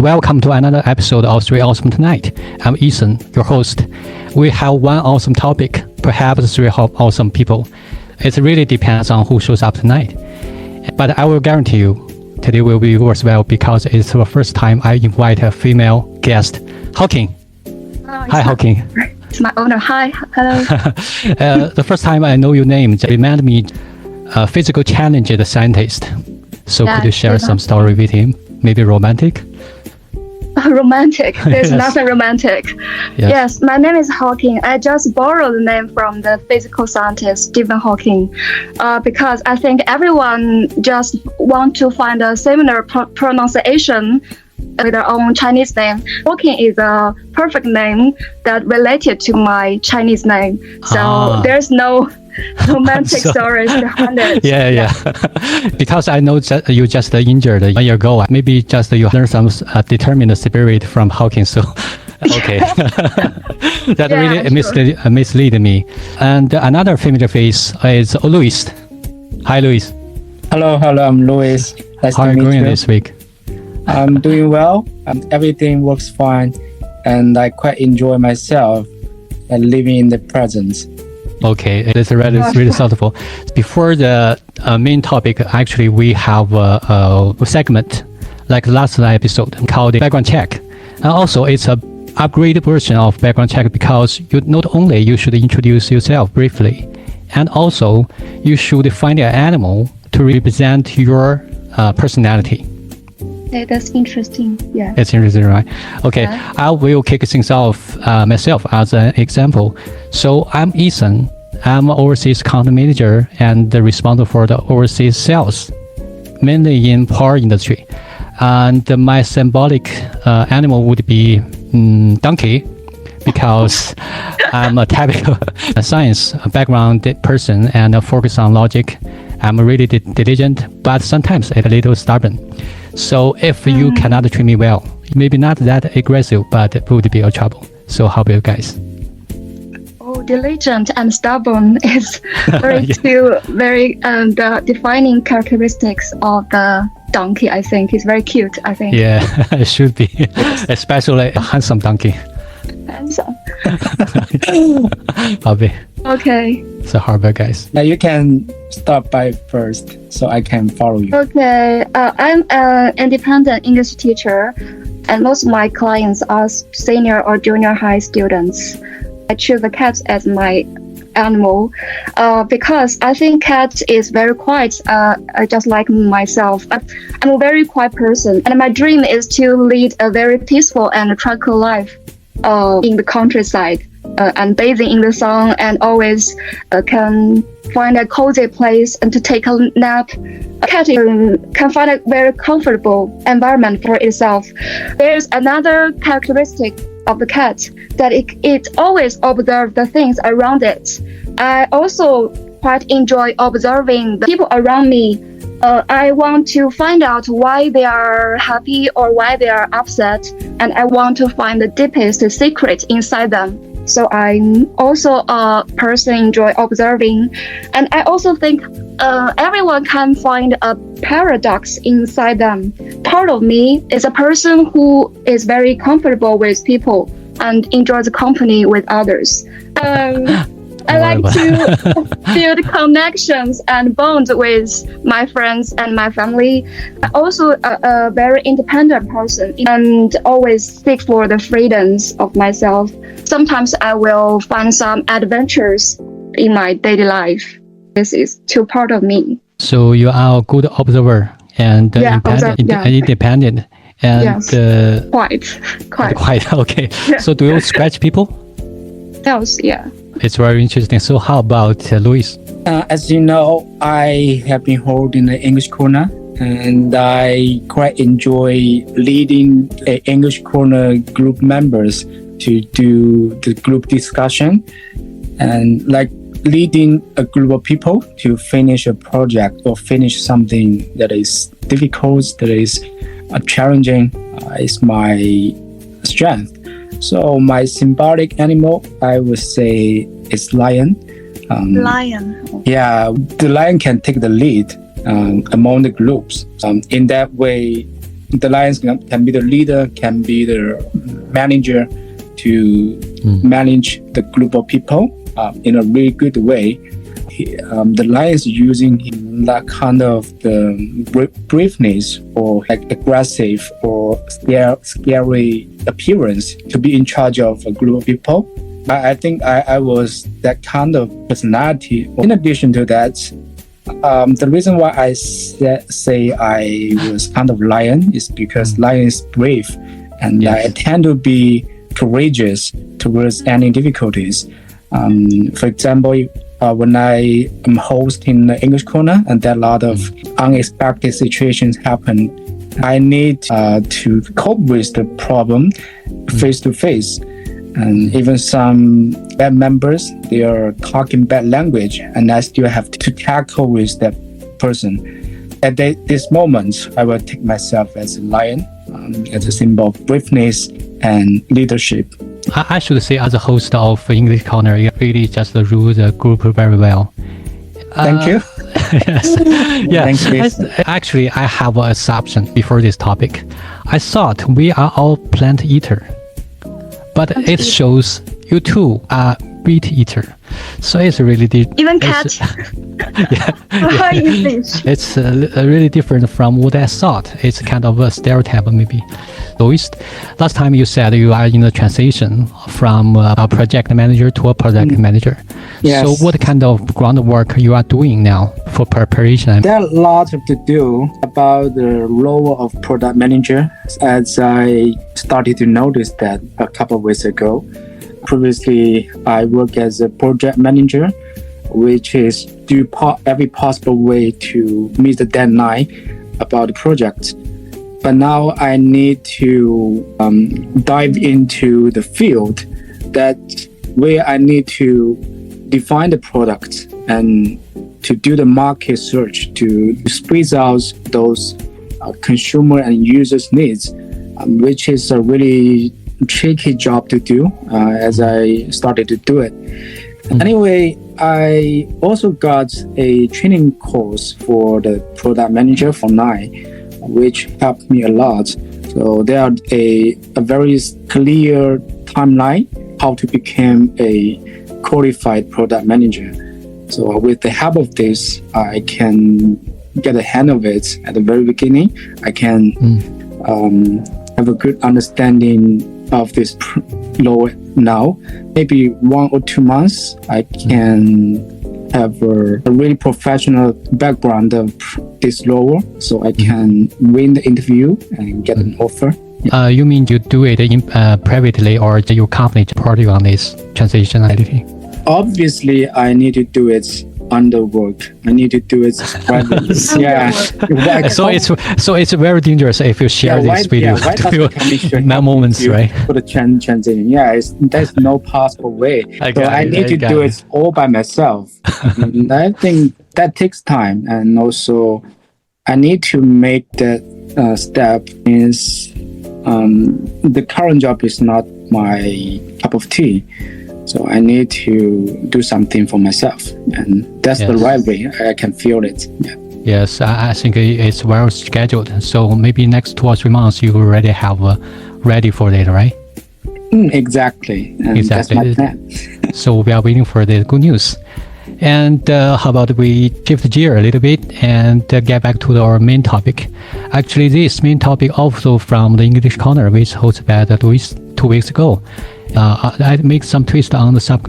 Welcome to another episode of 3 Awesome Tonight. I'm Ethan, your host. We have one awesome topic, perhaps 3 awesome people. It really depends on who shows up tonight. But I will guarantee you, today will be worthwhile because it's the first time I invite a female guest, Hawking. Hi, Hawking. It's my honor. Hi. Hello. The first time I know your name, it reminded me a physical challenged scientist. So could you share some story with him? Maybe romantic? Romantic. There's Yes. nothing romantic. Yes, my name is Hawking. I just borrowed the name from the physical scientist Stephen Hawking because I think everyone just want to find a similar pronunciation with their own Chinese name. Hawking is a perfect name that related to my Chinese name. So there's no romantic stories behind it. Yeah. Because I know that you just injured 1 year ago. Maybe just you learned some determined spirit from Hawking. So, okay. That really mislead me. And another familiar face is Luis. Hi, Luis. Hello, I'm Luis. Nice How to are you meet doing you. this week? I'm doing well. Everything works fine, and I quite enjoy myself and living in the present. Okay, it's really thoughtful. Before the main topic, actually, we have a segment like last episode called the background check. And also, it's a upgraded version of background check because you should introduce yourself briefly, and also you should find an animal to represent your personality. Okay, that's interesting. Yeah. It's interesting, right? Okay, Yeah. I will kick things off myself as an example. So I'm Ethan. I'm an overseas account manager and responsible for the overseas sales, mainly in power industry. And my symbolic animal would be donkey, because I'm a typical science background person and focus on logic. I'm really diligent, but sometimes a little stubborn. So if you cannot treat me well, maybe not that aggressive, but it would be a trouble. So how about you guys? Oh, diligent and stubborn is two very defining characteristics of the donkey. I think it's very cute. I think. Yeah, it should be, especially a handsome donkey. Handsome. Bobby. Okay. So how about guys? Now you can start by first, so I can follow you. Okay. I'm an independent English teacher, and most of my clients are senior or junior high students. I choose the cat as my animal because I think cat is very quiet, just like myself. I'm a very quiet person, and my dream is to lead a very peaceful and tranquil life in the countryside and bathing in the sun, and always can find a cozy place and to take a nap. A cat can find a very comfortable environment for itself. There's another characteristic of the cat that it always observes the things around it. I also quite enjoy observing the people around me. I want to find out why they are happy or why they are upset, and I want to find the deepest secret inside them. So I'm also a person enjoy observing, and I also think everyone can find a paradox inside them. Part of me is a person who is very comfortable with people and enjoys the company with others. I like to build connections and bonds with my friends and my family. I'm also a very independent person and always seek for the freedoms of myself. Sometimes I will find some adventures in my daily life. This is two part of me. So you are a good observer and independent and yes. Quite. Okay. Yeah. So do you scratch people? Yes, yeah. It's very interesting. So how about Luis? As you know, I have been holding the English corner, and I quite enjoy leading the English corner group members to do the group discussion, and like leading a group of people to finish a project or finish something that is difficult, that is challenging, is my strength. So my symbolic animal, I would say, is lion. Lion. Yeah, the lion can take the lead among the groups. In that way, the lions can be the leader, can be the manager to manage the group of people in a really good way. The lions using that kind of the braveness or like aggressive or scary appearance to be in charge of a group of people. I think I was that kind of personality. In addition to that, the reason why I say I was kind of lion is because lion is brave, and I tend to be courageous towards any difficulties. For example, when I am hosting the English Corner and there are a lot of unexpected situations happen, I need to cope with the problem face to face. And even some bad members, they are talking bad language, and I still have to tackle with that person. At this moment, I will take myself as a lion, as a symbol of braveness and leadership. I should say, as a host of English Corner, you really just rule the group very well. Thank you. Yes. Yeah. Thank you. Actually, I have an assumption before this topic. I thought we are all plant eater, but it shows you two are meat eater. So it's really even cat. It's really different from what I thought. It's kind of a stereotype, maybe. Louis, last time you said you are in the transition from a project manager to a product manager. Yes. So what kind of groundwork you are doing now for preparation? There are a lot to do about the role of product manager, as I started to notice that a couple of weeks ago. Previously, I worked as a project manager, which is do every possible way to meet the deadline about the project. But now I need to dive into the field where I need to define the product and to do the market search to squeeze out those consumer and users' needs, which is a really tricky job to do as I started to do it. Anyway, I also got a training course for the product manager from NIE, which helped me a lot. So there are a very clear timeline how to become a qualified product manager. So with the help of this, I can get a hand of it at the very beginning. I can have a good understanding of this law now. Maybe 1 or 2 months, I can have a really professional background of this law, so I can win the interview and get an offer. You mean you do it privately, or your company support you on this transitionality? Obviously, I need to do it under work. I need to do it privately. So it's very dangerous if you share this video to your moments, right? For the transition, there's no possible way. I need to do it all by myself. And I think that takes time, and also I need to make that step. Is the current job is not my cup of tea. So I need to do something for myself, and that's the right way. I can feel it. Yeah. Yes, I think it's well scheduled. So maybe next 2 or 3 months you already have ready for it, right? Exactly. And that's my plan. So we are waiting for the good news. And how about we shift gear a little bit and get back to our main topic. Actually, this main topic also from the English Corner, which hosted by Louis 2 weeks ago. I make some twist on the sub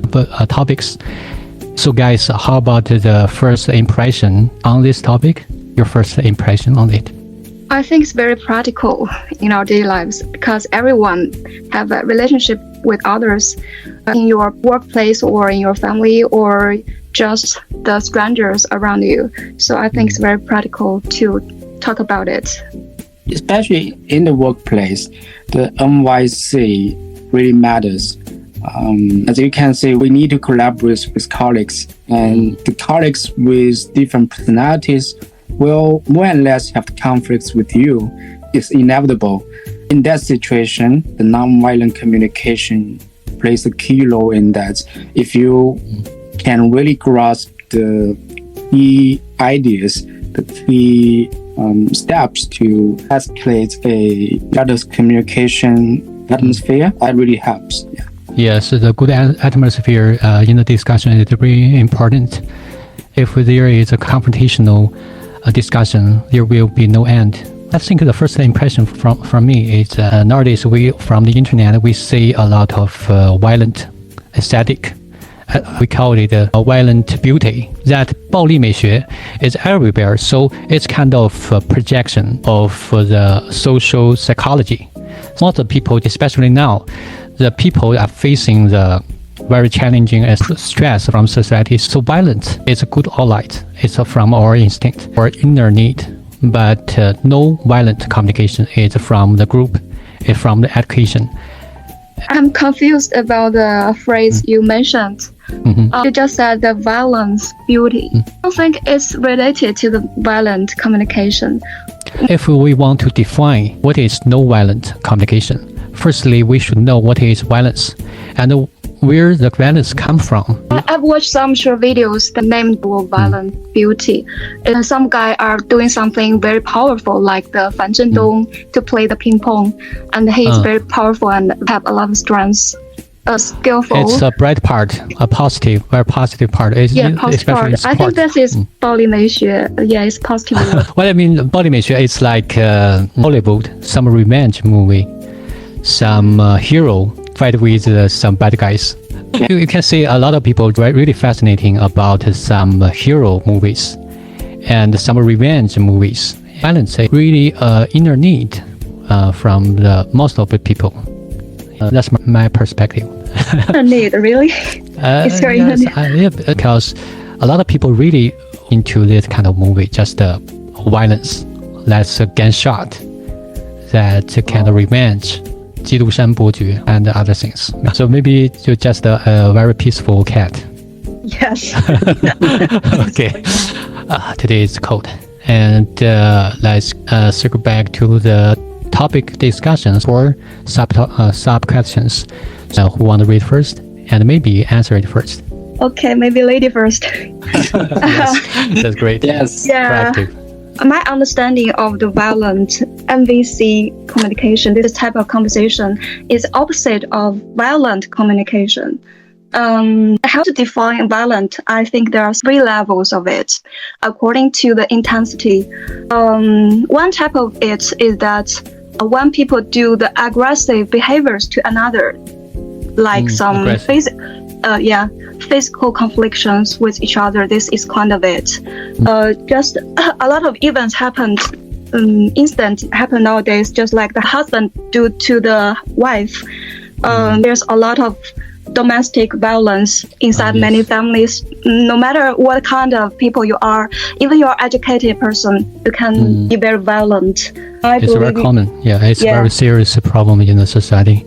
topics. So guys, how about the first impression on this topic? Your first impression on it? I think it's very practical in our daily lives because everyone have a relationship with others in your workplace or in your family or just the strangers around you. So I think it's very practical to talk about it. Especially in the workplace, the NYC really matters. As you can see, we need to collaborate with colleagues, and the colleagues with different personalities will more or less have conflicts with you. It's inevitable. In that situation, the nonviolent communication plays a key role in that. If you can really grasp the key ideas, the key steps to escalate a better communication atmosphere. That really helps. Yeah. Yes, the good atmosphere in the discussion is very important. If there is a confrontational discussion, there will be no end. I think the first impression from me is nowadays from the internet we see a lot of violent aesthetic. We call it violent beauty. That 暴力美学 is everywhere, so it's kind of a projection of the social psychology. Most of the people, especially now, the people are facing the very challenging stress from society. So violence is a good outlet. It's from our instinct or inner need. But no violent communication is from the group, it's from the education. I'm confused about the phrase you mentioned. You just said the violence beauty. I don't think it's related to the violent communication. If we want to define what is no violent communication, firstly, we should know what is violence and where the violence comes from. I've watched some short videos that named violent beauty. And some guys are doing something very powerful, like the Fan Zhendong to play the ping pong. And he is very powerful and have a lot of strength. Skillful. It's a bright part, a positive, very positive part. Positive part. I think this is 暴力美学. Yeah, it's positive. What I mean, 暴力美学, it's like Hollywood, some revenge movie, some hero fight with some bad guys. You can see a lot of people really fascinating about some hero movies and some revenge movies. Violence is really inner need from the most of the people. That's my perspective. Need, really? It's very yes, because a lot of people really into this kind of movie, just violence. That's a gunshot, that kind of revenge, 基督山伯爵 and other things. So maybe you're just a very peaceful cat. Yes. Okay. Today is cold. And let's circle back to the topic discussions or sub questions. So who want to read first and maybe answer it first? Okay, maybe lady first. Yes, that's great. Yes. Yeah. Proactive. My understanding of the violent MVC communication, this type of conversation, is opposite of violent communication. How to define violent? I think there are 3 levels of it, according to the intensity. One type of it is that when people do the aggressive behaviors to another, like some physical conflicts with each other. This is kind of it. Just a lot of events happened, happen nowadays, just like the husband do to the wife. There's a lot of domestic violence inside many families. No matter what kind of people you are, even you're an educated person, you can be very violent. It's very common. Yeah, it's a very serious problem in the society.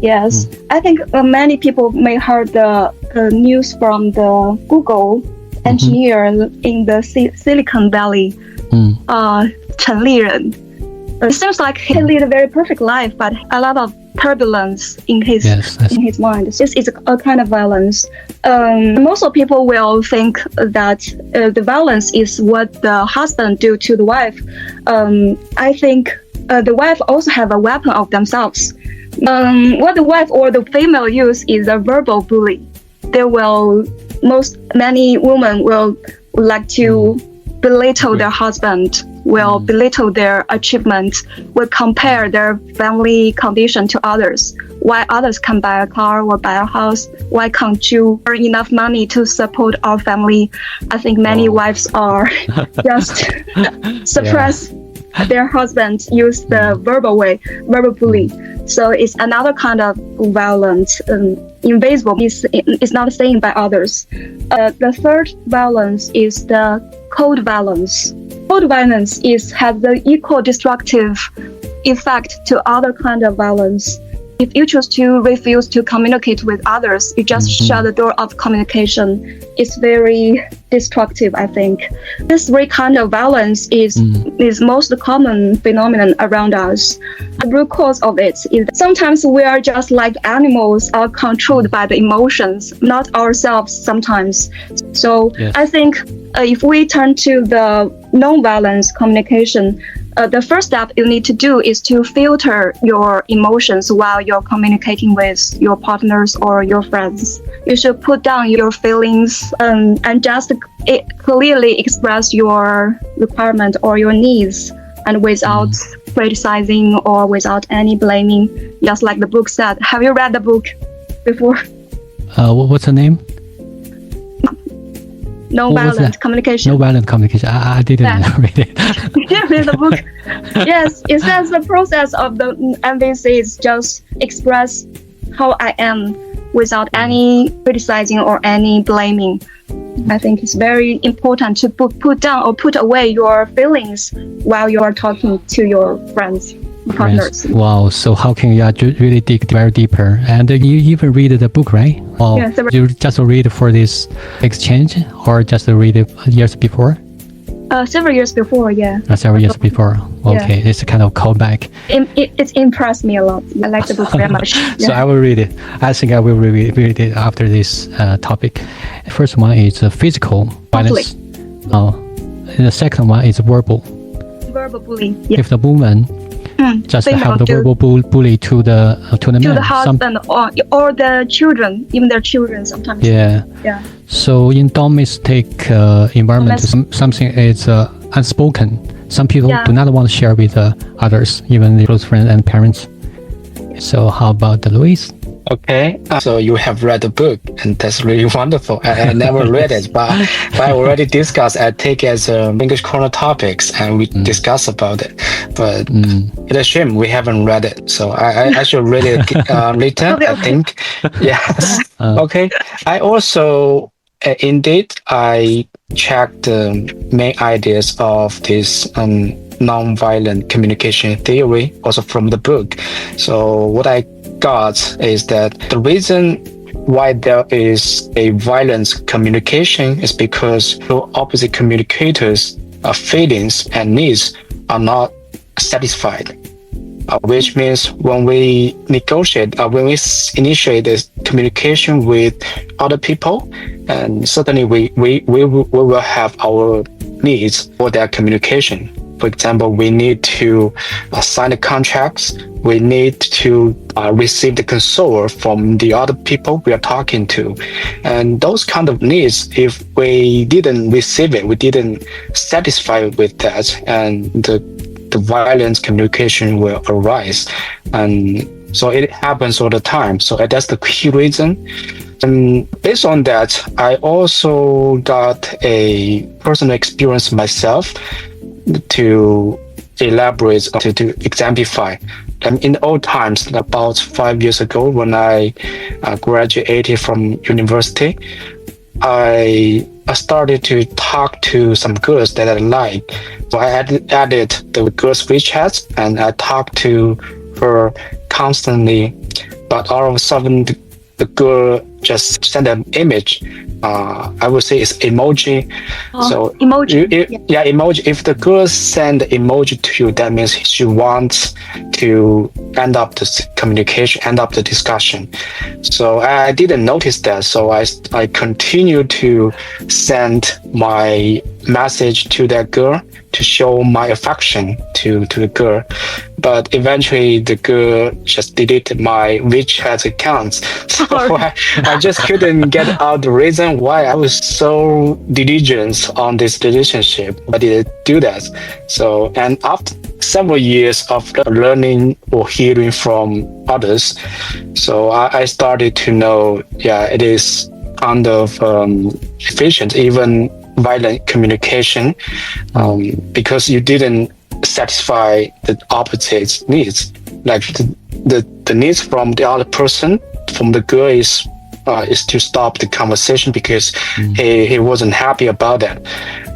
Yes, I think many people may heard the news from the Google engineer in the Silicon Valley, Chen Liren. It seems like he lived a very perfect life, but a lot of turbulence in his mind. This is a kind of violence. Most of people will think that the violence is what the husband do to the wife. I think the wife also have a weapon of themselves. What the wife or the female use is a verbal bully. Many women will like to belittle their husband, will belittle their achievements, will compare their family condition to others. Why others can buy a car or buy a house? Why can't you earn enough money to support our family? I think many wives are just suppress their husbands, use the verbal bully. So it's another kind of violence, invisible. It's not seen by others. The third violence is the cold violence. Cold violence has the equal destructive effect to other kind of violence. If you choose to refuse to communicate with others, you just shut the door of communication. It's very destructive, I think. This very kind of violence is most common phenomenon around us. The root cause of it is that sometimes we are just like animals, are controlled by the emotions, not ourselves sometimes. So I think if we turn to the nonviolence communication, the first step you need to do is to filter your emotions while you're communicating with your partners or your friends. You should put down your feelings and just clearly express your requirement or your needs, and without criticizing or without any blaming, just like the book said. Have you read the book before? What's the name? Nonviolent communication. Nonviolent communication. I didn't read it. You didn't read the book? Yes, it says the process of the MVC is just express how I am without any criticizing or any blaming. I think it's very important to put down or put away your feelings while you are talking to your friends, partners. Yes. Wow. So how can you really dig very deeper? And you even read the book, right? Wow. Yes. You just read for this exchange, or just read it years before? Several years before, yeah. Several years before. Okay, it's a kind of callback. It impressed me a lot. I like the book very much. Yeah. So I will read it. I think I will read it after this topic. The first one is physical violence. And the second one is verbal. Verbal bullying. Yeah. If the woman just have the verbal bully to the man, the husband or the children, even their children sometimes. Yeah. So in domestic environment, something is unspoken. Some people do not want to share with others, even their close friends and parents. So how about Louis? Okay, so you have read the book, and that's really wonderful. I never read it, but I already discussed. I take it as English corner topics, and we discuss about it. But it's a shame we haven't read it, so I should read it later. I think. Yes. Okay. I also, indeed, I checked the main ideas of this nonviolent communication theory, also from the book. So what I got is that the reason why there is a violent communication is because two opposite communicators' feelings and needs are not satisfied. Which means when we negotiate, when we initiate this communication with other people, and certainly we will have our needs for their communication. For example, we need to sign the contracts. We need to receive the consent from the other people we are talking to. And those kind of needs, if we didn't receive it, we didn't satisfy with that, and the violence communication will arise. And so it happens all the time. So that's the key reason. And based on that, I also got a personal experience myself to elaborate, to exemplify. In the old times, about 5 years ago, when I graduated from university, I started to talk to some girls that I like. So I added the girls' WeChat, and I talked to her constantly. But all of a sudden, the girl just sent an image. I would say it's emoji. So emoji. Emoji. If the girl send emoji to you, that means she wants to end up the communication, end up the discussion. So I didn't notice that. So I continued to send my message to that girl to show my affection to the girl. But eventually the girl just deleted my WeChat accounts. So I just couldn't get out the reason why I was so diligent on this relationship. I didn't do that. So, and after several years of learning or hearing from others, so I started to know, it is kind of efficient, even violent communication, because you didn't satisfy the opposite needs. Like the needs from the other person, from the girl is to stop the conversation because he wasn't happy about that.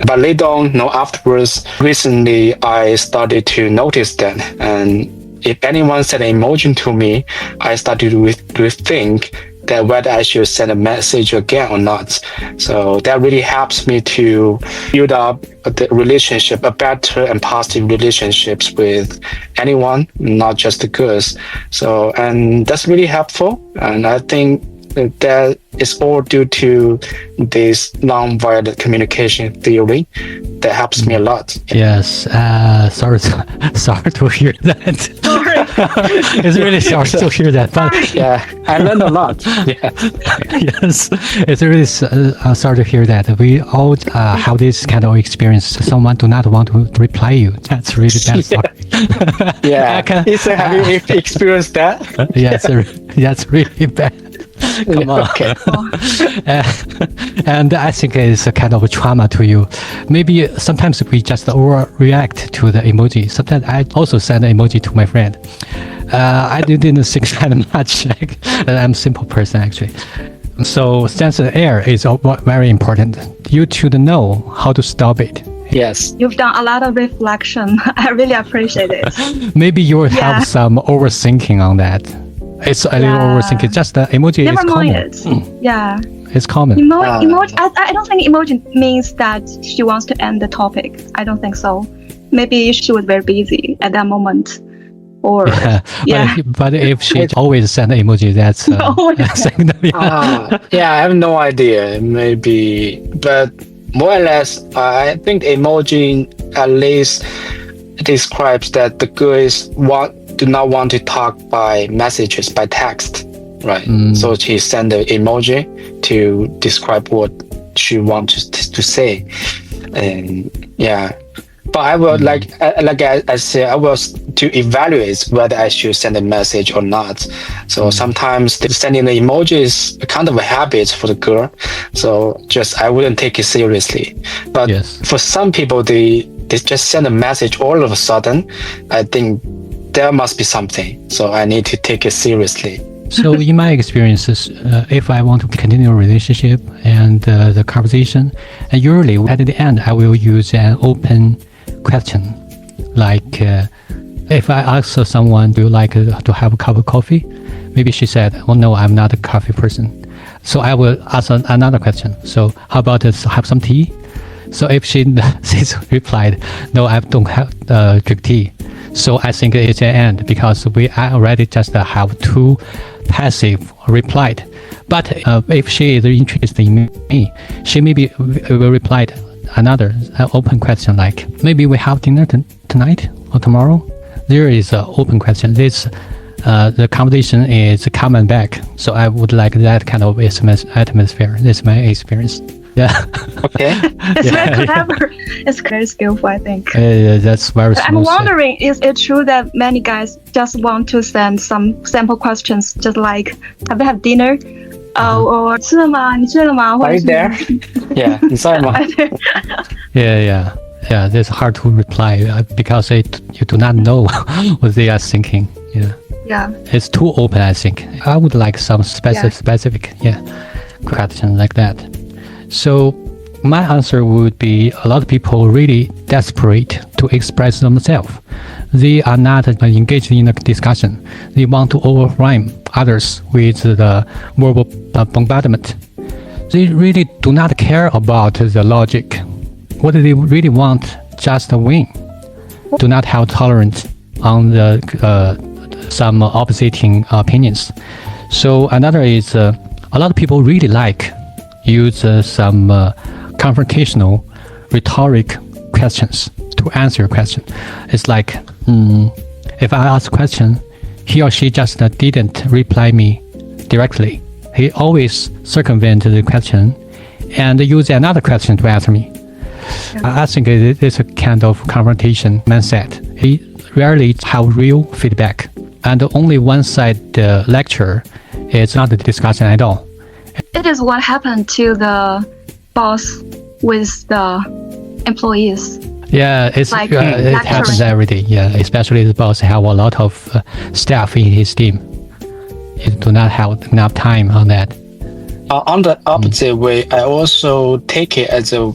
But later on, afterwards, recently I started to notice that, and if anyone sent an emoji to me, I started to think that whether I should send a message again or not. So that really helps me to build up the relationship, a better and positive relationships with anyone, not just the girls. So, and that's really helpful. And I think that is all due to this nonviolent communication theory that helps me a lot. Yes. Sorry to hear that. Sorry. It's really sorry to hear that. But Yeah, I learned a lot. Yeah. yes, it's really sorry to hear that. We all have this kind of experience. Someone do not want to reply you. That's really bad. Sorry. Yeah. Ethan, have you experienced that? Yes, that's really bad. Come on. Okay. And I think it's a kind of a trauma to you. Maybe sometimes we just overreact to the emoji. Sometimes I also send an emoji to my friend. I didn't think that much. I'm a simple person, actually. So censored air is very important. You should know how to stop it. Yes. You've done a lot of reflection. I really appreciate it. Maybe you will Yeah. have some overthinking on that. It's a little overthinking. Just the emoji Never is mind common. it. Yeah. It's common. Emoji. I don't think emoji means that she wants to end the topic. I don't think so. Maybe she was very busy at that moment. Or yeah. But if she always send emoji, that's Yeah, I have no idea. Maybe, but more or less, I think emoji at least describes that the girl do not want to talk by messages, by text, right? So she send the emoji to describe what she wants to say, and yeah. But I will like I said, I was to evaluate whether I should send a message or not. So sometimes sending the emoji is kind of a habit for the girl. So I wouldn't take it seriously. But for some people, they just send a message all of a sudden. I think there must be something. So I need to take it seriously. So in my experiences, if I want to continue a relationship and the conversation, and usually at the end, I will use an open question. Like if I ask someone, do you like to have a cup of coffee? Maybe she said, oh no, I'm not a coffee person. So I will ask another question. So how about have some tea? So if she replied, no, I don't drink tea. So I think it's an end because we already just have two passive replied. But if she is interested in me, she maybe will reply another open question like, maybe we have dinner tonight or tomorrow? There is an open question. The conversation is coming back. So I would like that kind of atmosphere. This is my experience. Yeah. Okay. It's very clever. It's very skillful, I think. That's very But I'm wondering, is it true that many guys just want to send some sample questions, just like, have you had dinner? Or 吃了吗？你睡了吗？ Are you there? Yeah, 你在吗？ Yeah. That's hard to reply because you do not know what they are thinking. Yeah. It's too open, I think. I would like some specific question like that. So my answer would be a lot of people really desperate to express themselves. They are not engaged in a discussion. They want to overwhelm others with the verbal bombardment. They really do not care about the logic. What they really want, just a win. Do not have tolerance on the some opposing opinions. So another is a lot of people really use some confrontational rhetoric questions to answer a question. It's like, if I ask a question, he or she just didn't reply me directly. He always circumvent the question and use another question to answer me. I think it is a kind of confrontation mindset. He rarely have real feedback, and only one side lecture is not a discussion at all. It is what happened to the boss with the employees. Yeah, it happens every day. Yeah, especially the boss have a lot of staff in his team. He do not have enough time on that. On the opposite way, I also take it as a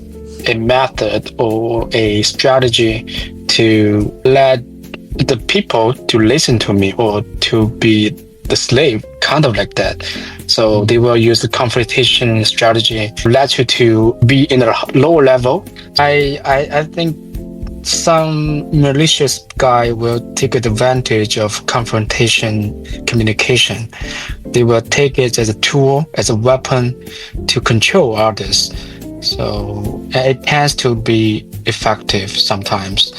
method or a strategy to let the people to listen to me or to be the slave, kind of like that. So they will use the confrontation strategy to let you to be in a lower level. I think some malicious guy will take advantage of confrontation communication. They will take it as a tool, as a weapon to control others. So it tends to be effective sometimes.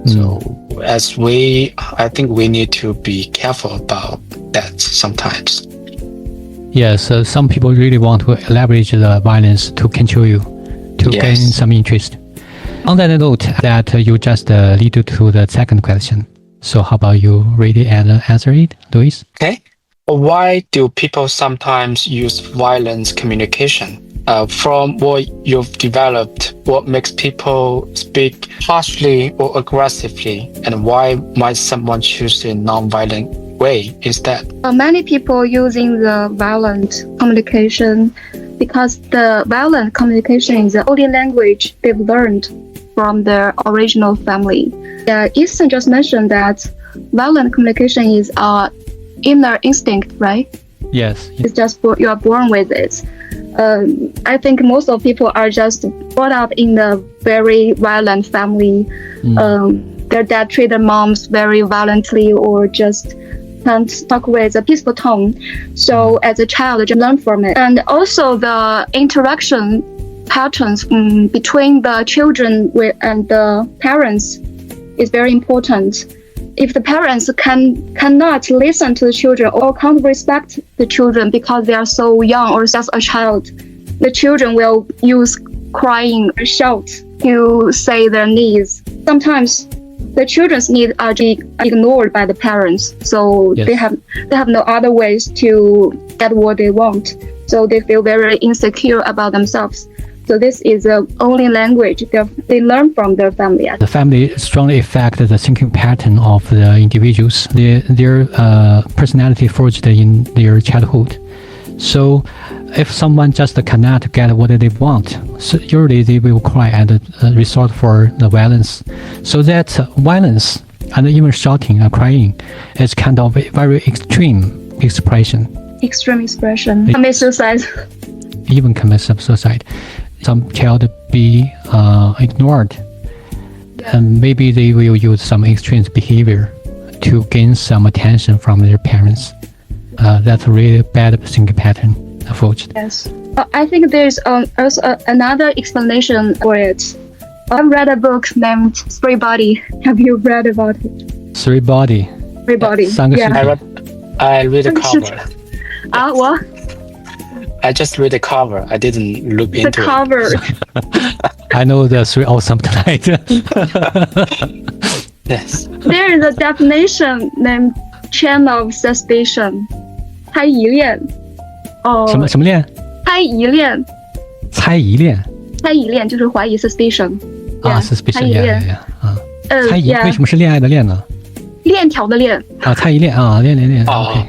So I think we need to be careful about that sometimes. Yes, some people really want to leverage the violence to control you, to gain some interest. On that note, that you just lead to the second question. So how about you read it and answer it, Luis? Okay. Why do people sometimes use violence communication? From what you've developed, what makes people speak harshly or aggressively, and why might someone choose a non-violent way instead? Many people using the violent communication because the violent communication is the only language they've learned from their original family. Ethan just mentioned that violent communication is our inner instinct, right? Yes. It's just you are born with it. I think most of people are just brought up in a very violent family. Their dad treat their moms very violently or just can't talk with a peaceful tone. So as a child, you learn from it. And also the interaction patterns between the children and the parents is very important. If the parents cannot listen to the children or can't respect the children because they are so young or just a child, the children will use crying or shout to say their needs. Sometimes the children's needs are ignored by the parents, so they have no other ways to get what they want. So they feel very insecure about themselves. So this is the only language they learn from their family. The family strongly affects the thinking pattern of the individuals, their personality forged in their childhood. So if someone just cannot get what they want, so usually they will cry and resort for the violence. So that violence and even shouting and crying is kind of a very extreme expression. Extreme expression. Commit suicide. Even commit suicide. Some child be ignored, and maybe they will use some extreme behavior to gain some attention from their parents. That's a really bad thinking pattern forged. Yes. I think there's also another explanation for it. I read a book named Three Body. Have you read about it? Three Body. Three Body. Yeah. I read the cover. What? I just read the cover. I didn't look into the cover. I know the three awesome tonight. Yes. There is a definition named chain of suspicion. 猜疑链。什么链？猜疑链。猜疑链。猜疑链就是怀疑 suspicion。suspicion。猜疑链。猜疑为什么是恋爱的恋呢？链条的链。猜疑链链。OK。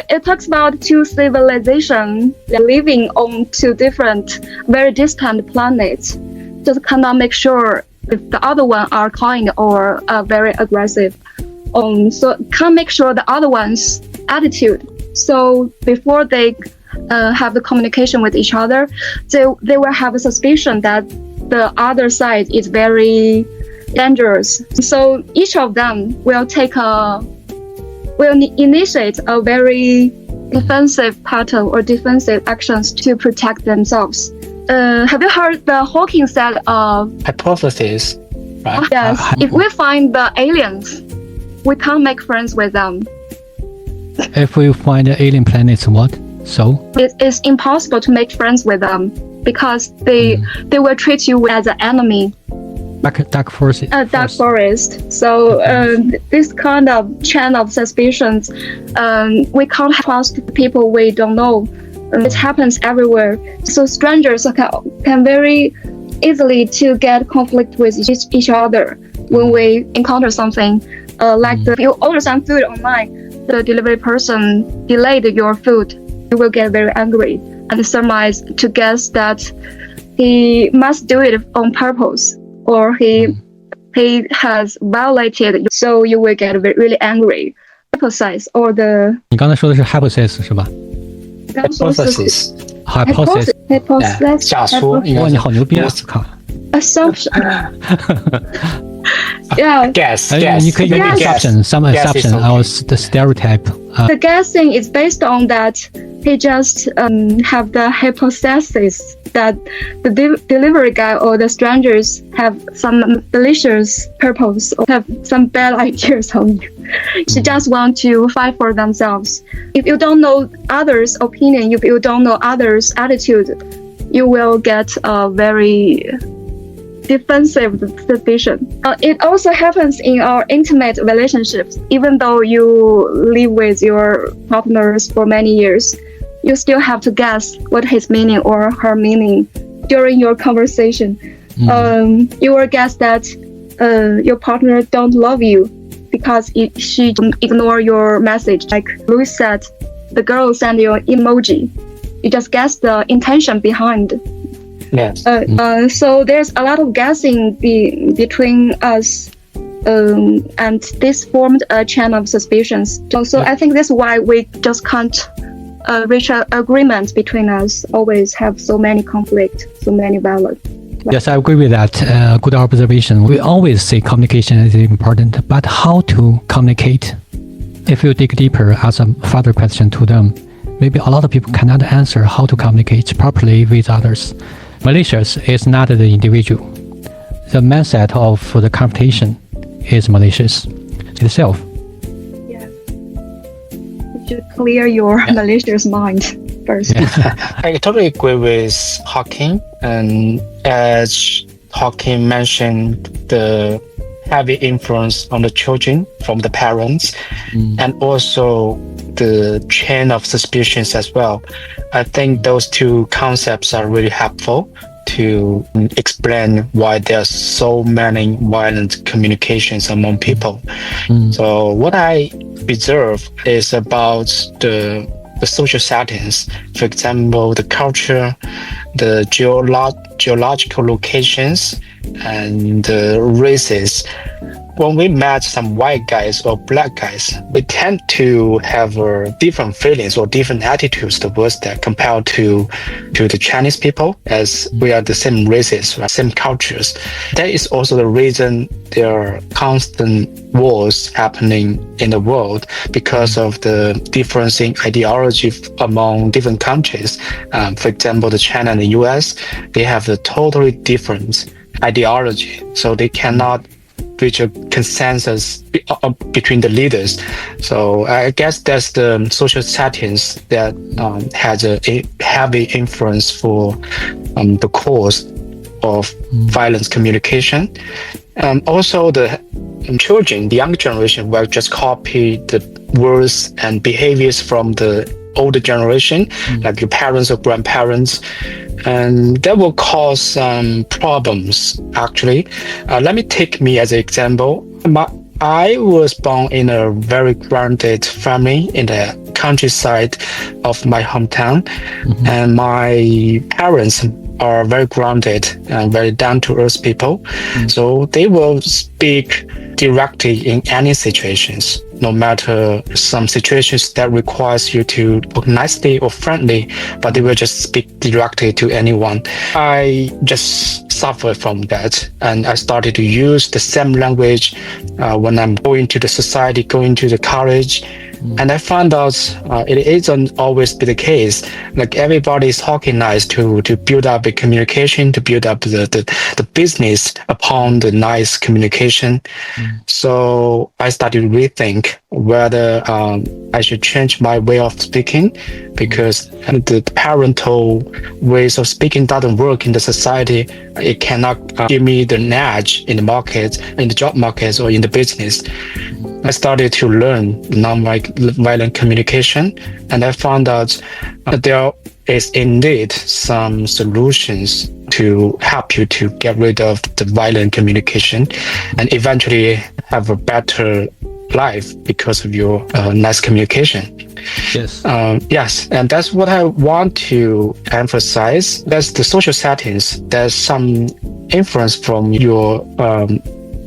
It talks about two civilizations living on two different, very distant planets. Just cannot make sure if the other one are kind or very aggressive. So can't make sure the other one's attitude. So before they have the communication with each other, they will have a suspicion that the other side is very dangerous. So each of them will initiate a very defensive pattern or defensive actions to protect themselves. Have you heard the Hawking said hypothesis, right? Yes. If we find the aliens, we can't make friends with them. If we find the alien planets, what? So? It is impossible to make friends with them because they will treat you as an enemy. Dark forest. Dark forest. So this kind of chain of suspicions, we can't trust people we don't know. It happens everywhere. So strangers can very easily to get conflict with each other when we encounter something. Like if you order some food online, the delivery person delayed your food, you will get very angry and surmise to guess that he must do it on purpose. Or he has violated, so you will get really angry. Hypothesis or the 你刚才说的是 hypothesis 是吧 ？hypothesis。hypothesis。假说。哇，你好牛逼啊！靠。Assumption。Yeah. Guess. You could use Yes. assumption, some Guess is assumption okay. or the stereotype. The guessing is based on that he just have the hypothesis that the delivery guy or the strangers have some malicious purpose or have some bad ideas on you. She just want to fight for themselves. If you don't know others' opinion, if you don't know others' attitude, you will get a very defensive suspicion. It also happens in our intimate relationships. Even though you live with your partners for many years, you still have to guess what his meaning or her meaning during your conversation. You will guess that your partner don't love you because she ignore your message. Like Louis said, the girl send you an emoji. You just guess the intention behind. Yes. So there's a lot of guessing between us, and this formed a chain of suspicions. So I think that's why we just can't reach an agreement between us. Always have so many conflict, so many violence. Yes, I agree with that. Good observation. We always say communication is important, but how to communicate? If you dig deeper, ask a further question to them, maybe a lot of people cannot answer how to communicate properly with others. Malicious is not the individual. The mindset of the confrontation is malicious itself. Yeah. You should clear your malicious mind first. I totally agree with Hawking, and as Hawking mentioned, the heavy influence on the children from the parents, and also the chain of suspicions as well. I think those two concepts are really helpful to explain why there are so many violent communications among people. So what I observe is about the social settings, for example, the culture, the geological locations, and the races. When we met some white guys or black guys, we tend to have different feelings or different attitudes towards that compared to the Chinese people, as we are the same races, right? Same cultures. That is also the reason there are constant wars happening in the world because of the difference in ideology among different countries. For example, the China and the US, they have a totally different ideology, so they cannot reach a consensus between the leaders. So I guess that's the social settings that has a heavy influence for the cause of violence communication. Also the children, the young generation, will just copy the words and behaviors from the older generation, like your parents or grandparents, and that will cause some problems actually. Let me take me as an example. I was born in a very grounded family in the countryside of my hometown, and my parents are very grounded and very down-to-earth people. So they will speak directly in any situations, no matter some situations that requires you to talk nicely or friendly, but they will just speak directly to anyone. I just suffered from that, and I started to use the same language when I'm going to the society, going to the college. And I found out it isn't always be the case. Like everybody is organized to build up a communication, to build up the business upon the nice communication. So I started to rethink whether I should change my way of speaking, because the parental ways of speaking doesn't work in the society. It cannot give me the edge in the market, in the job markets, or in the business. I started to learn non-violent communication, and I found out there is indeed some solutions to help you to get rid of the violent communication and eventually have a better life because of your nice communication. Yes. Yes, and that's what I want to emphasize. That's the social settings. There's some influence from your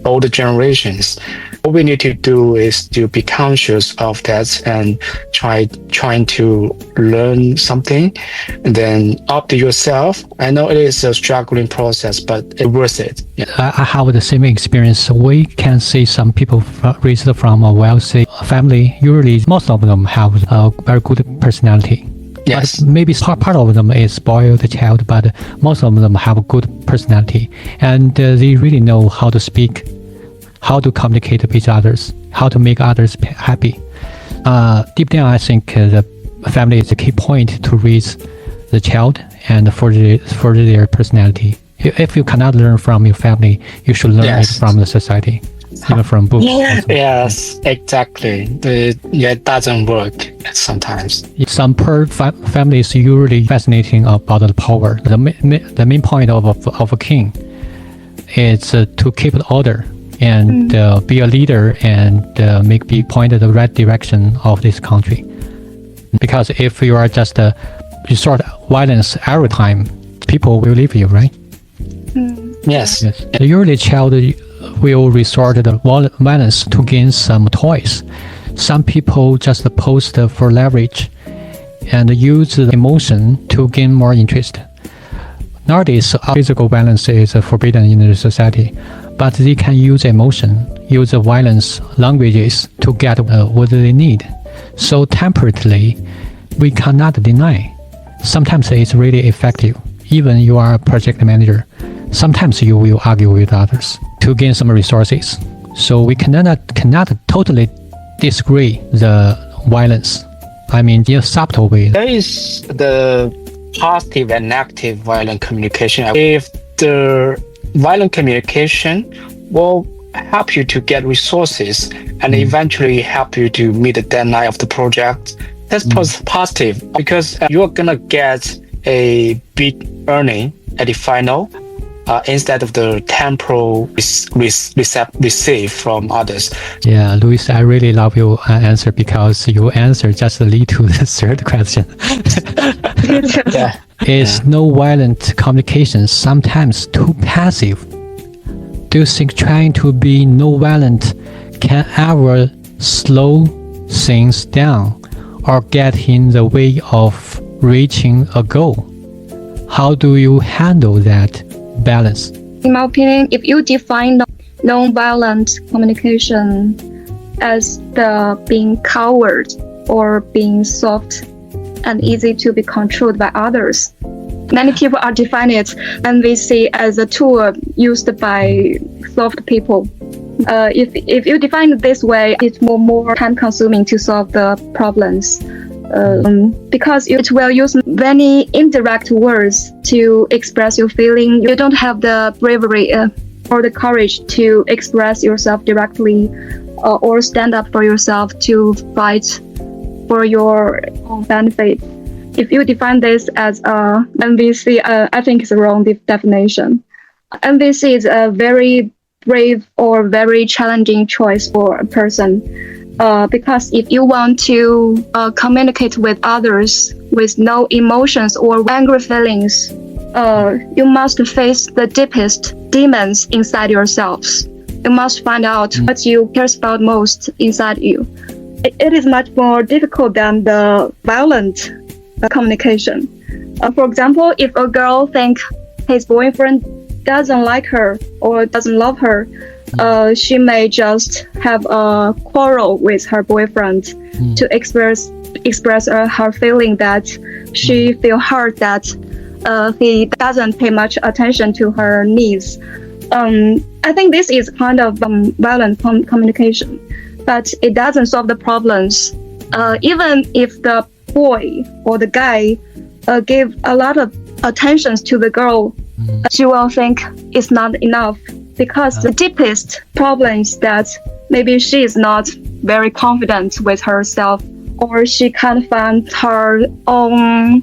older generations. What we need to do is to be conscious of that and trying to learn something, and then up to yourself. I know it is a struggling process, but it's worth it. Yeah. I have the same experience. We can see some people raised from a wealthy family. Usually, most of them have a very good personality. Yes. But maybe part of them is spoiled child, but most of them have a good personality, and they really know how to speak, how to communicate with others, how to make others happy. Deep down, I think the family is a key point to raise the child and further their personality. If you cannot learn from your family, you should learn it from the society, even from books. Yes, exactly. It doesn't work sometimes. Some families usually fascinating about the power. The main point of a king is to keep order and be a leader and be pointed the right direction of this country. Because if you are just you sort of violence every time, people will leave you, right? Yes. Usually, child will resort to the violence to gain some toys. Some people just post for leverage and use the emotion to gain more interest. Nowadays, physical violence is forbidden in the society, but they can use emotion, use violence languages to get what they need. So temporarily, we cannot deny. Sometimes it's really effective. Even you are a project manager, sometimes you will argue with others to gain some resources. So we cannot totally disagree the violence. I mean, in a subtle way. There is the positive and negative violent communication. If the violent communication will help you to get resources and eventually help you to meet the deadline of the project, that's positive, because you're gonna get a big earning at the final instead of the temporal receive from others. Yeah, Luis, I really love your answer, because your answer just lead to the third question. Is no violent communication sometimes too passive? Do you think trying to be no violent can ever slow things down or get in the way of reaching a goal? How do you handle that balance? In my opinion, if you define non-violent communication as the being coward or being soft and easy to be controlled by others, many people are defining it NVC as a tool used by soft people. If you define it this way, it's more time-consuming to solve the problems. Because it will use many indirect words to express your feeling. You don't have the bravery or the courage to express yourself directly or stand up for yourself to fight for your own benefit. If you define this as MVC, I think it's a wrong definition. MVC is a very brave or very challenging choice for a person. Because if you want to communicate with others with no emotions or angry feelings, you must face the deepest demons inside yourselves. You must find out what you care about most inside you. It is much more difficult than the violent communication. For example, if a girl thinks his boyfriend doesn't like her or doesn't love her, she may just have a quarrel with her boyfriend to express her feeling that she feel hurt that he doesn't pay much attention to her needs. I think this is kind of violent communication, but it doesn't solve the problems. Even if the boy or the guy give a lot of attention to the girl, she will think it's not enough, because the deepest problems that maybe she is not very confident with herself, or she can't find her own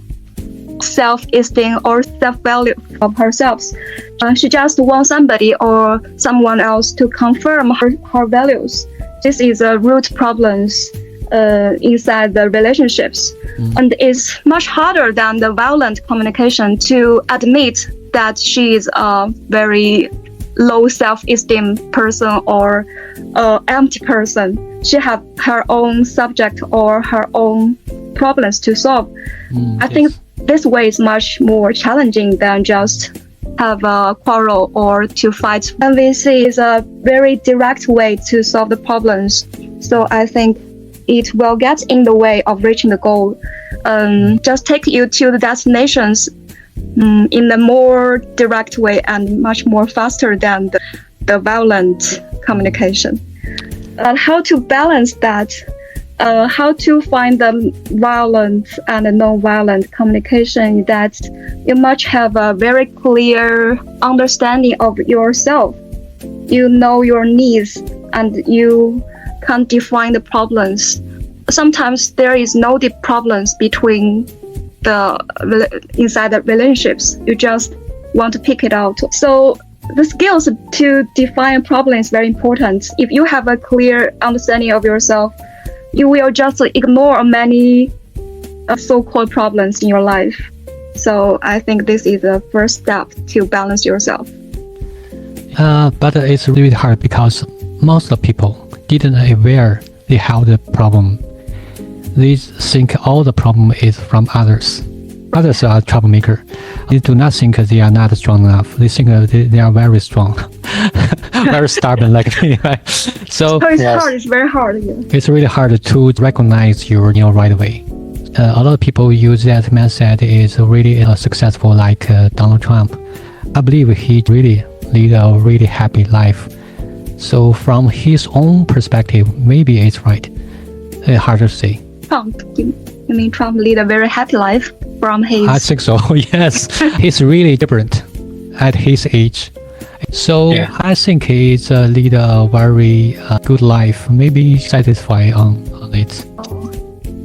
self-esteem or self-value of herself. She just wants somebody or someone else to confirm her values. This is a root problems inside the relationships. And it's much harder than the violent communication to admit that she is very low self-esteem person or empty person. She have her own subject or her own problems to solve. I think this way is much more challenging than just have a quarrel or to fight. MVC is a very direct way to solve the problems. So I think it will get in the way of reaching the goal. Just take you to the destinations in a more direct way and much more faster than the violent communication. How to balance that? How to find the violent and the non-violent communication, that you must have a very clear understanding of yourself. You know your needs and you can define the problems. Sometimes there is no deep problems between inside the relationships. You just want to pick it out. So the skills to define a problem is very important. If you have a clear understanding of yourself, you will just ignore many so-called problems in your life. So I think this is the first step to balance yourself. But it's really hard because most of people didn't aware they have the problem. They think all the problem is from others. Others are troublemaker. They do not think they are not strong enough. They think they are very strong, very stubborn like me. Right? So it's hard. It's very hard. Yeah. It's really hard to recognize your right away. A lot of people use that mindset is really successful, like Donald Trump. I believe he really lead a really happy life. So from his own perspective, maybe it's right. It's hard to say. Trump, you mean Trump lead a very happy life from his... I think so, yes. He's really different at his age. So I think he's lead a very good life, maybe satisfied on it.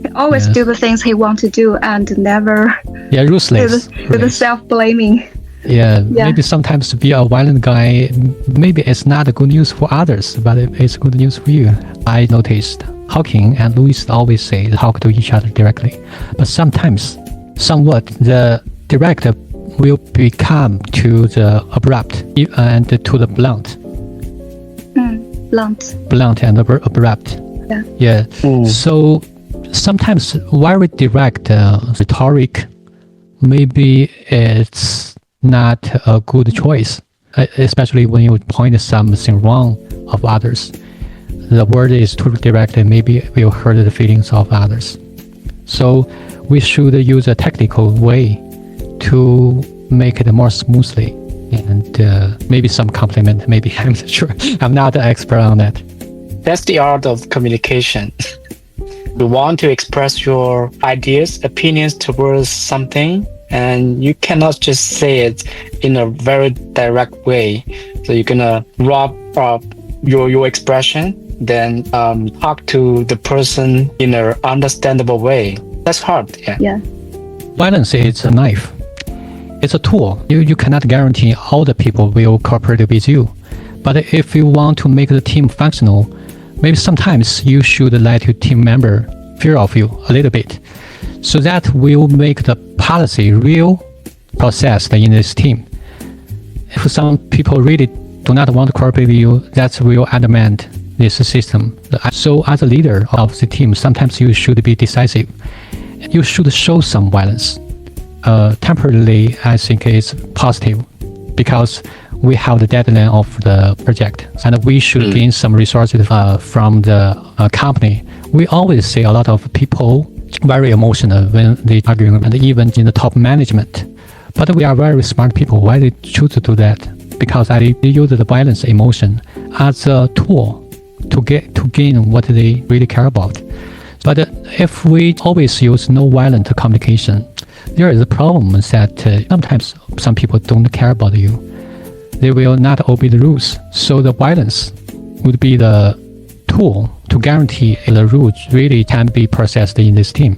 He always do the things he wants to do and never... ruthless. With the self-blaming. Maybe sometimes to be a violent guy, maybe it's not good news for others, but it's good news for you. I noticed Hawking and Louis always say talk to each other directly, but sometimes, somewhat, the direct will become to the abrupt and to the blunt. Blunt and abrupt. So sometimes very direct rhetoric, maybe it's not a good choice, especially when you point something wrong of others. The word is too direct and maybe will hurt the feelings of others. So we should use a technical way to make it more smoothly, and maybe some compliment, maybe. I'm not sure. I'm not an expert on that. That's the art of communication. You want to express your ideas, opinions towards something, and you cannot just say it in a very direct way. So you're gonna wrap up your expression, then talk to the person in an understandable way. That's hard. Violence is a knife. It's a tool. You cannot guarantee all the people will cooperate with you. But if you want to make the team functional, maybe sometimes you should let your team member fear of you a little bit. So that will make the policy real processed in this team. If some people really do not want to cooperate with you, that will undermine this system. So as a leader of the team, sometimes you should be decisive. You should show some violence. Temporarily, I think it's positive because we have the deadline of the project and we should gain some resources from the company. We always see a lot of people very emotional when they argue, and even in the top management. But we are very smart people. Why they choose to do that? Because they use the violence emotion as a tool to gain what they really care about. But if we always use no violent communication, there is a problem that sometimes some people don't care about you. They will not obey the rules. So the violence would be the tool to guarantee the rules really can be processed in this team.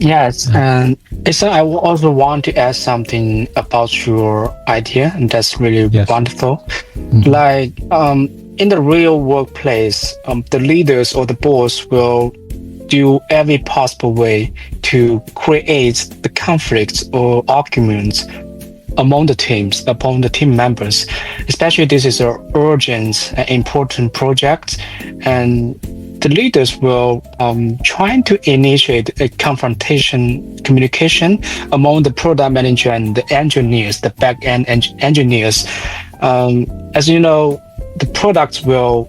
Yes, and I also want to add something about your idea, and that's really wonderful. Like in the real workplace, the leaders or the boss will do every possible way to create the conflicts or arguments among the teams, upon the team members. Especially this is an urgent and important project, and the leaders will try to initiate a confrontation communication among the product manager and the engineers, the back-end engineers. As you know, the products will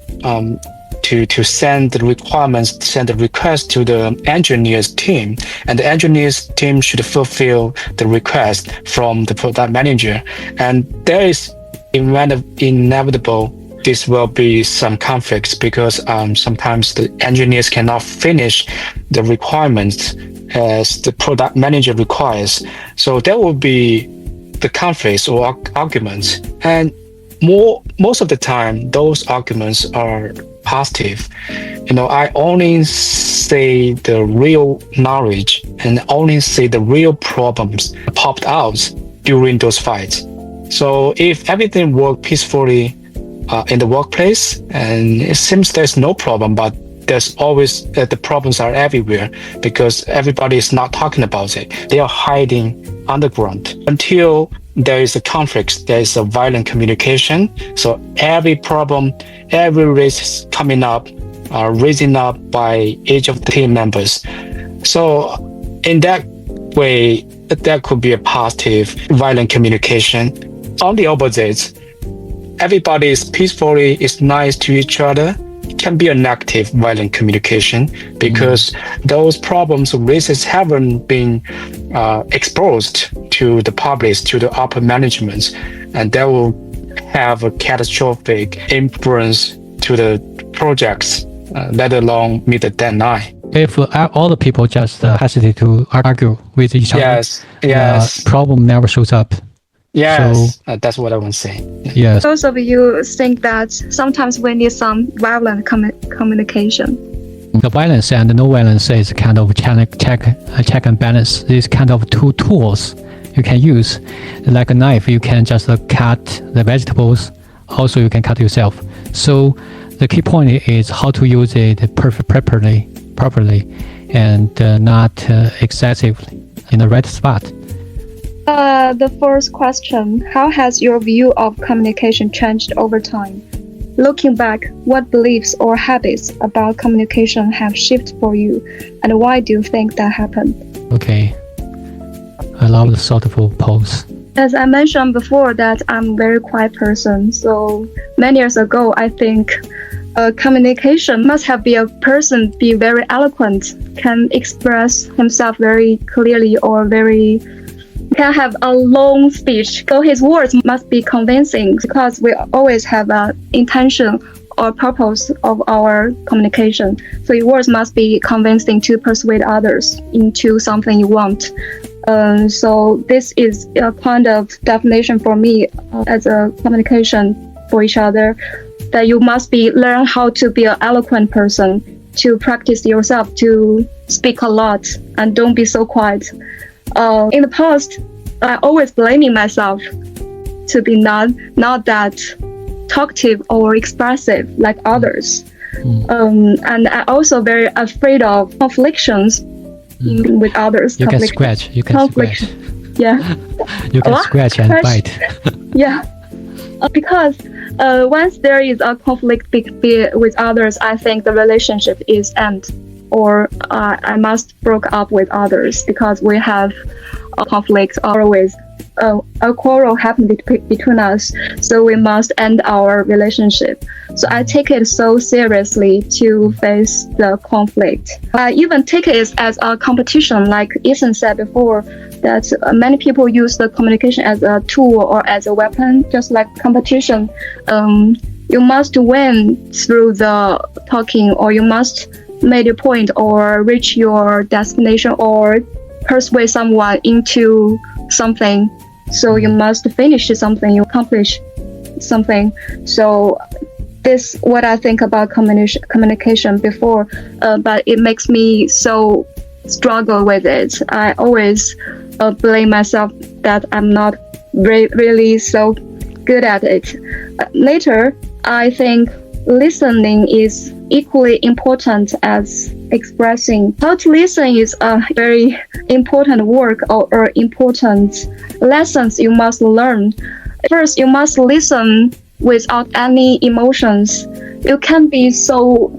to send the requirements, send the request to the engineers team, and the engineers team should fulfill the request from the product manager. And there is inevitable this will be some conflicts because sometimes the engineers cannot finish the requirements as the product manager requires. So there will be the conflicts or arguments, and most of the time those arguments are positive. I only say the real knowledge and only say the real problems popped out during those fights. So if everything worked peacefully in the workplace, and it seems there's no problem, but there's always the problems are everywhere because everybody is not talking about it. They are hiding underground until there is a conflict, there is a violent communication. So every problem, every risk coming up, raising up by each of the team members. So in that way, there could be a positive violent communication. On the opposite, everybody is peacefully, is nice to each other. It can be a negative violent communication because those problems or risks haven't been exposed to the public, to the upper management, and that will have a catastrophic influence to the projects, let alone meet the deadline. If all the people just hesitate to argue with each other, yes, problem never shows up. Yes, so, that's what I want to say. Yes. Those of you think that sometimes we need some violent communication. The violence and no violence is kind of check and balance. These kind of two tools you can use. Like a knife, you can just cut the vegetables. Also, you can cut yourself. So the key point is how to use it properly, and not excessively in the right spot. The first question, how has your view of communication changed over time? Looking back, what beliefs or habits about communication have shifted for you, and why do you think that happened? Okay. I love the thoughtful pose. As I mentioned before that I'm a very quiet person, so many years ago I think communication must have been a person be very eloquent, can express himself very clearly or can have a long speech. So his words must be convincing because we always have an intention or purpose of our communication. So your words must be convincing to persuade others into something you want. So this is a kind of definition for me as a communication for each other, that you must learn how to be an eloquent person, to practice yourself, to speak a lot and don't be so quiet. In the past, I always blaming myself to be not that talkative or expressive like others. And I also very afraid of conflictions with others. You can scratch. Yeah. You can scratch and bite. Yeah. Because once there is a conflict with others, I think the relationship is end, or I must break up with others because we have a conflict always. A quarrel happened between us, so we must end our relationship. So I take it so seriously to face the conflict. I even take it as a competition, like Ethan said before, that many people use the communication as a tool or as a weapon, just like competition. You must win through the talking, or you must make a point or reach your destination or persuade someone into something. So you must finish something, you accomplish something. So this is what I think about communication before, but it makes me so struggle with it. I always blame myself that I'm not really so good at it. Later, I think listening is equally important as expressing. How to listen is a very important work or important lessons you must learn. First, you must listen without any emotions. You can't be so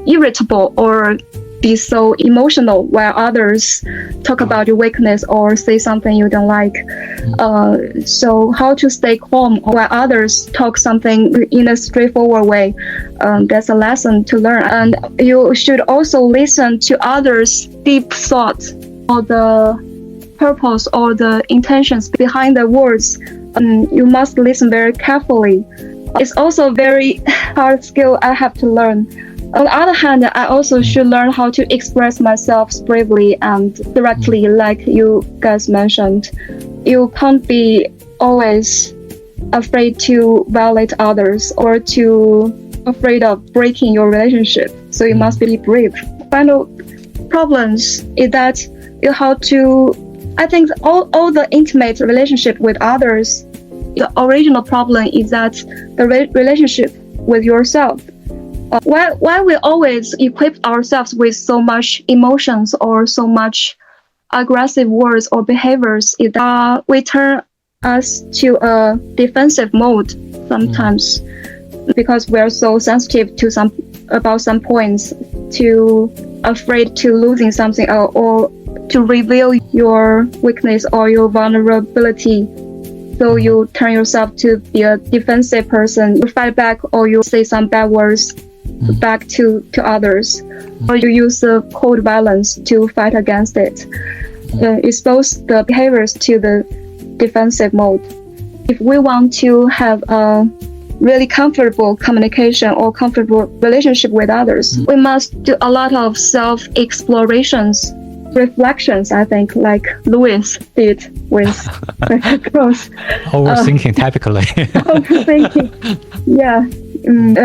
irritable or be so emotional while others talk about your weakness or say something you don't like. So how to stay calm while others talk something in a straightforward way, that's a lesson to learn. And you should also listen to others' deep thoughts or the purpose or the intentions behind the words. You must listen very carefully. It's also a very hard skill I have to learn. On the other hand, I also should learn how to express myself bravely and directly, like you guys mentioned. You can't be always afraid to violate others or afraid of breaking your relationship. So you must be brave. Final problems is that you have to, I think all the intimate relationship with others, the original problem is that the relationship with yourself. Why we always equip ourselves with so much emotions or so much aggressive words or behaviors is that we turn us to a defensive mode sometimes because we're so sensitive to about some points, too afraid to losing something or to reveal your weakness or your vulnerability. So you turn yourself to be a defensive person. You fight back or you say some bad words back to others, or you use the cold violence to fight against it. Expose the behaviors to the defensive mode. If we want to have a really comfortable communication or comfortable relationship with others, we must do a lot of self-explorations, reflections, I think, like Louis did with girls. Overthinking, typically. Overthinking, yeah.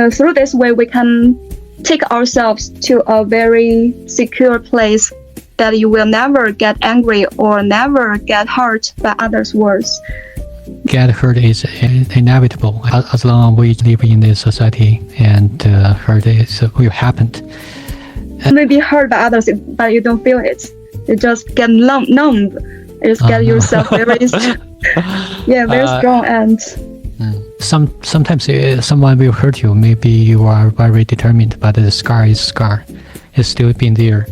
Through this way, we can take ourselves to a very secure place that you will never get angry or never get hurt by others' words. Get hurt is inevitable as long as we live in this society, and hurt will happen. You may be hurt by others, but you don't feel it. You just get numb. You just get yourself very strong and. Sometimes someone will hurt you. Maybe you are very determined, but the scar is scar. It's still been there.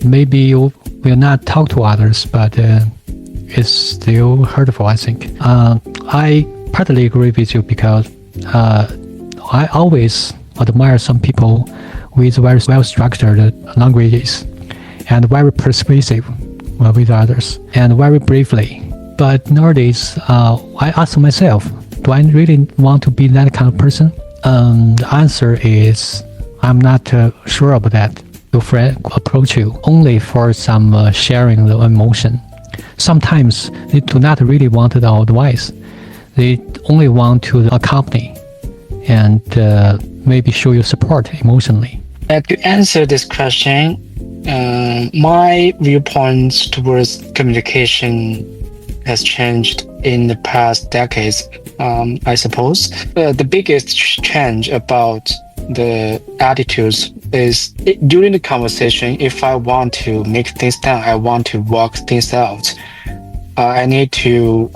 Maybe you will not talk to others, but it's still hurtful, I think. I partly agree with you because I always admire some people with very well-structured languages and very persuasive with others and very bravely. But nowadays, I ask myself, do I really want to be that kind of person? The answer is I'm not sure about that. Your friend approach you only for some sharing the emotion. Sometimes they do not really want the advice. They only want to accompany and maybe show you support emotionally. To answer this question, my viewpoints towards communication has changed in the past decades, I suppose. The biggest change about the attitudes is during the conversation, if I want to make things down, I want to work things out, I need to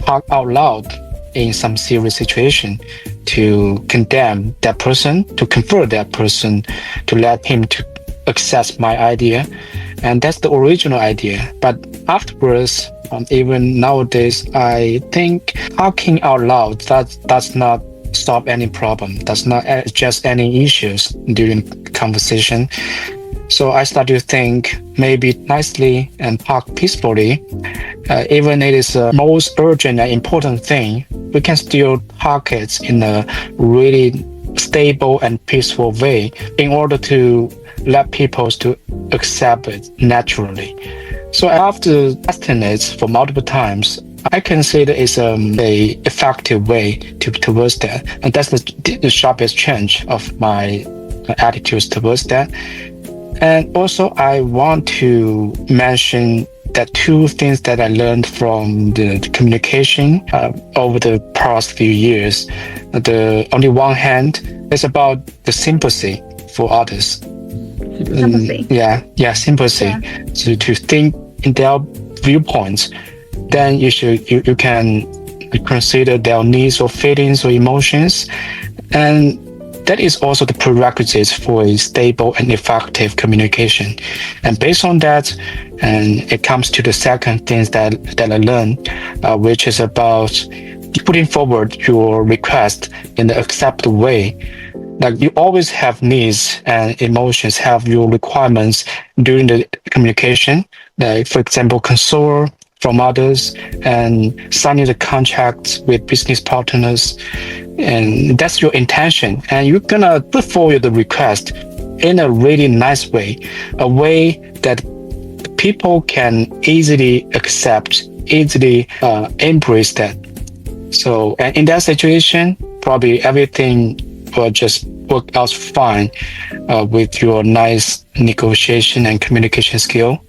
talk out loud in some serious situation to condemn that person, to convert that person, to let him to accept my idea. And that's the original idea. But afterwards, even nowadays, I think talking out loud, that does not solve any problem, does not address any issues during conversation. So I start to think maybe nicely and talk peacefully. Even it is the most urgent and important thing, we can still talk it in a really stable and peaceful way in order to let people to accept it naturally. So after testing it for multiple times, I can say that it's a effective way towards that. And that's the sharpest change of my attitudes towards that. And also I want to mention that two things that I learned from the communication over the past few years. On the one hand, it's about the sympathy for others. Sympathy. Sympathy. Yeah. So to think in their viewpoints, then you can consider their needs or feelings or emotions, and that is also the prerequisites for a stable and effective communication. And based on that, and it comes to the second thing that I learned, which is about putting forward your request in the acceptable way. Like you always have needs and emotions, have your requirements during the communication. Like for example, console from others and signing the contracts with business partners. And that's your intention. And you're gonna put forward the request in a really nice way, a way that people can easily accept, easily embrace that. So, and in that situation, probably everything will just work out fine with your nice negotiation and communication skill.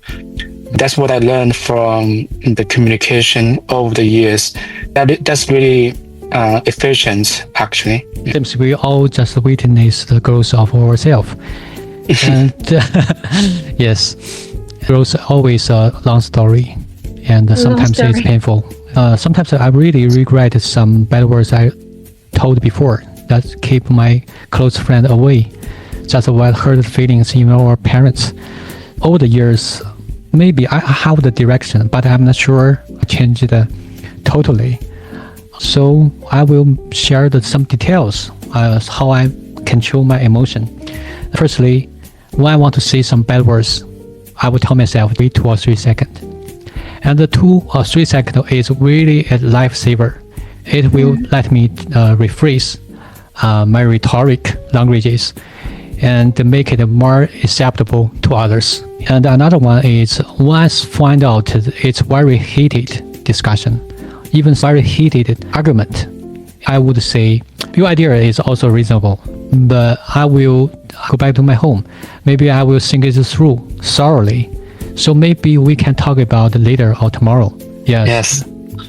That's what I learned from the communication over the years. That's really efficient, actually. Seems we all just witness the growth of ourselves. And yes, growth always a long story, and sometimes it's painful. Sometimes I really regret some bad words I told before that keep my close friend away. Just what hurt feelings in our parents. Over the years, maybe I have the direction, but I'm not sure I changed it totally. So I will share some details how I control my emotion. Firstly, when I want to say some bad words, I will tell myself wait 2 or 3 seconds. And the 2 or 3 seconds is really a lifesaver. It will let me rephrase my rhetoric languages and make it more acceptable to others. And another one is once find out it's very heated discussion, even very heated argument, I would say your idea is also reasonable, but I will go back to my home. Maybe I will think it through thoroughly. So maybe we can talk about it later or tomorrow. Yes.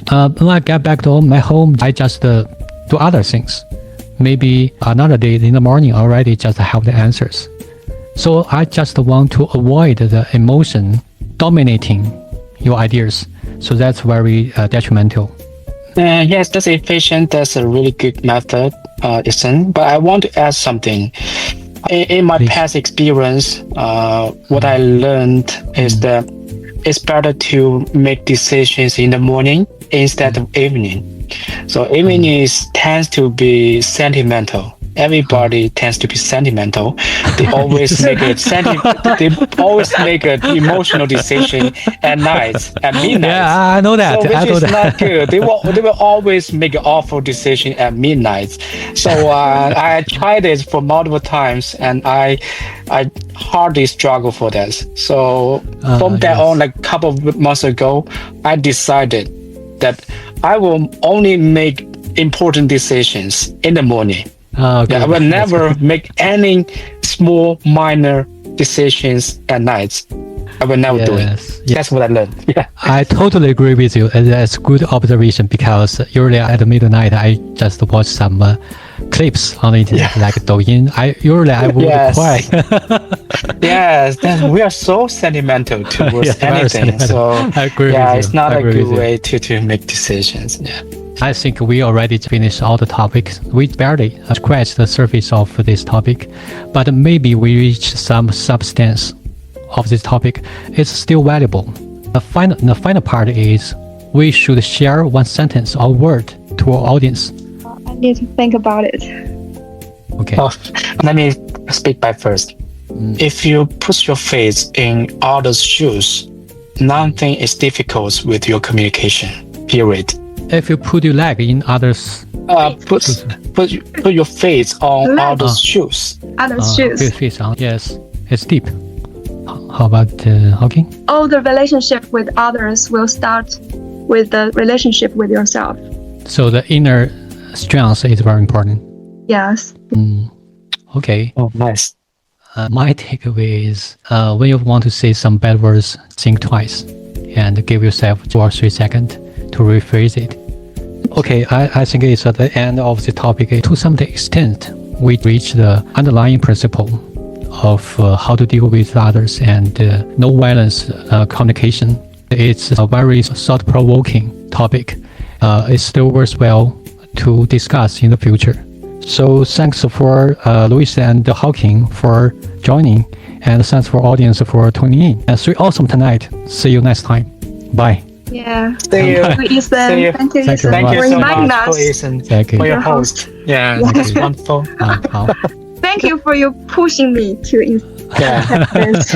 When I get back to my home, I just do other things. Maybe another day in the morning already just have the answers. So I just want to avoid the emotion dominating your ideas. So that's very detrimental. Yes, that's efficient. That's a really good method, Ethan. But I want to add something. In my past experience, what I learned is that it's better to make decisions in the morning instead of evening. So evening tends to be sentimental. Everybody tends to be sentimental. They always make an emotional decision at night, at midnight. Yeah, I know that. So which is not good. They will always make an awful decision at midnight. So I tried it for multiple times, and I hardly struggle for that. So from that on, like a couple of months ago, I decided that I will only make important decisions in the morning. Okay. I will never make any small, minor decisions at night. I will never do it. Yes. That's what I learned. Yeah. I totally agree with you. And that's good observation because usually at midnight I just watch some clips on the internet like Douyin. I would cry. Yes, we are so sentimental towards anything. Sentimental. So I agree with you. It's not a good way to make decisions. Yeah. I think we already finished all the topics. We barely scratched the surface of this topic, but maybe we reached some substance of this topic. It's still valuable. The final part is we should share one sentence or word to our audience. I need to think about it. Okay. Let me speak back first. If you put your face in others' shoes, nothing is difficult with your communication. Period. If you put your leg in others' put your face on others' shoes. Others' shoes. Put your face on. Yes, it's deep. How about Hawking? All the relationship with others will start with the relationship with yourself. So the inner strength is very important. Yes. Okay. Oh, nice. My takeaway is when you want to say some bad words, think twice. and give yourself 2 or 3 seconds to rephrase it. Okay, I think it's at the end of the topic. To some extent, we reach the underlying principle of how to deal with others and no violence communication. It's a very thought-provoking topic. It's still worthwhile to discuss in the future. So thanks for Louis and Hawking for joining, and thanks for audience for tuning in. And stay awesome tonight. See you next time. Bye. Yeah. See you. Thank you, Ethan. See you. Thank you, Thank you. Ethan, Thank for you so inviting much for us. Ethan, Thank you. for your host. Yeah, that's wonderful. 好。 Thank you for you pushing me to Yeah. this.